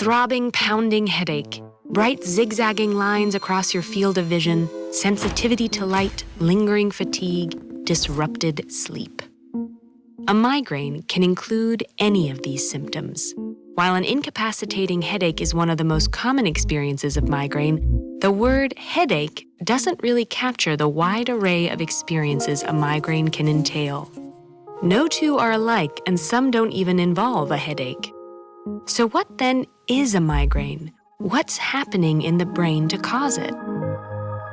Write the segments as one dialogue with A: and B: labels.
A: throbbing, pounding headache, bright zigzagging lines across your field of vision, sensitivity to light, lingering fatigue, disrupted sleep. A migraine can include any of these symptoms. While an incapacitating headache is one of the most common experiences of migraine, the word headache doesn't really capture the wide array of experiences a migraine can entail. No two are alike, and some don't even involve a headache. So what then is a migraine? What's happening in the brain to cause it?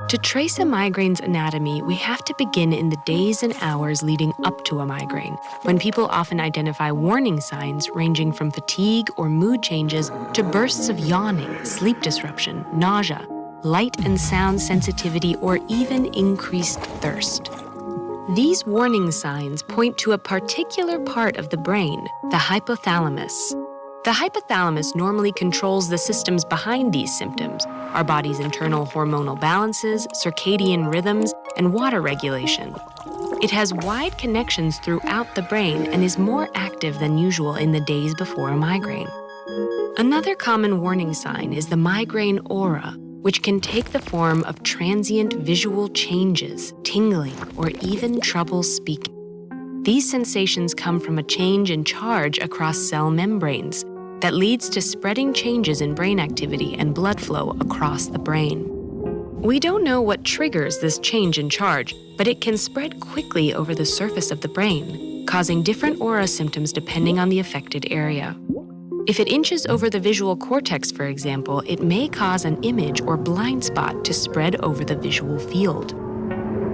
A: To trace a migraine's anatomy, we have to begin in the days and hours leading up to a migraine, when people often identify warning signs ranging from fatigue or mood changes to bursts of yawning, sleep disruption, nausea, light and sound sensitivity, or even increased thirst. These warning signs point to a particular part of the brain, the hypothalamus. The hypothalamus normally controls the systems behind these symptoms, our body's internal hormonal balances, circadian rhythms, and water regulation. It has wide connections throughout the brain and is more active than usual in the days before a migraine. Another common warning sign is the migraine aura, which can take the form of transient visual changes, tingling, or even trouble speaking. These sensations come from a change in charge across cell membranes that leads to spreading changes in brain activity and blood flow across the brain. We don't know what triggers this change in charge, but it can spread quickly over the surface of the brain, causing different aura symptoms depending on the affected area. If it inches over the visual cortex, for example, it may cause an image or blind spot to spread over the visual field.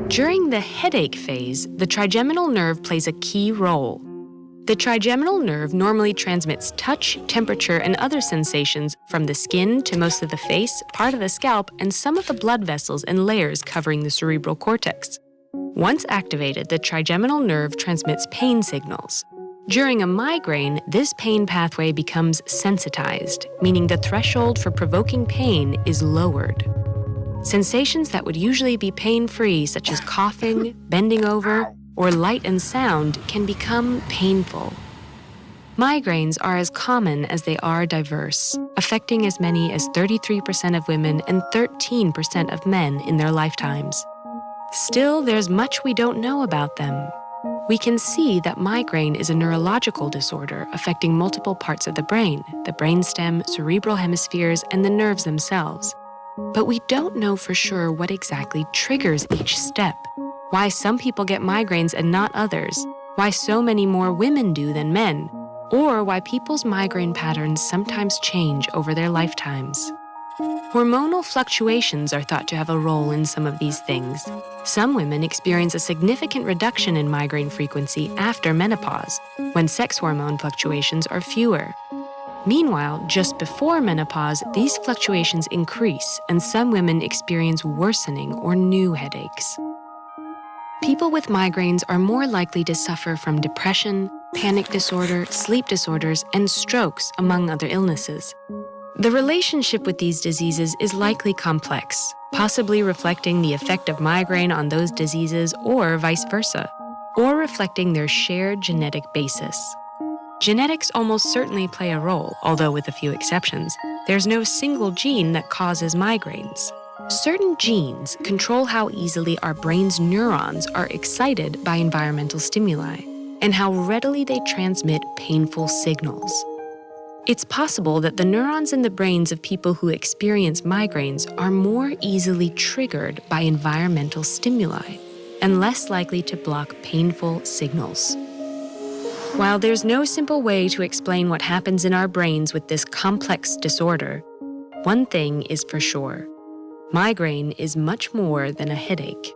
A: During the headache phase, the trigeminal nerve plays a key role. The trigeminal nerve normally transmits touch, temperature, and other sensations from the skin to most of the face, part of the scalp, and some of the blood vessels and layers covering the cerebral cortex. Once activated, the trigeminal nerve transmits pain signals. During a migraine, this pain pathway becomes sensitized, meaning the threshold for provoking pain is lowered. Sensations that would usually be pain-free, such as coughing, bending over, or light and sound, can become painful. Migraines are as common as they are diverse, affecting as many as 33% of women and 13% of men in their lifetimes. Still, there's much we don't know about them. We can see that migraine is a neurological disorder affecting multiple parts of the brainstem, cerebral hemispheres, and the nerves themselves. But we don't know for sure what exactly triggers each step, why some people get migraines and not others, why so many more women do than men, or why people's migraine patterns sometimes change over their lifetimes. Hormonal fluctuations are thought to have a role in some of these things. Some women experience a significant reduction in migraine frequency after menopause, when sex hormone fluctuations are fewer. Meanwhile, just before menopause, these fluctuations increase, and some women experience worsening or new headaches. People with migraines are more likely to suffer from depression, panic disorder, sleep disorders, and strokes, among other illnesses. The relationship with these diseases is likely complex, possibly reflecting the effect of migraine on those diseases or vice versa, or reflecting their shared genetic basis. Genetics almost certainly play a role, although with a few exceptions. There's no single gene that causes migraines. Certain genes control how easily our brain's neurons are excited by environmental stimuli and how readily they transmit painful signals. It's possible that the neurons in the brains of people who experience migraines are more easily triggered by environmental stimuli and less likely to block painful signals. While there's no simple way to explain what happens in our brains with this complex disorder, one thing is for sure: migraine is much more than a headache.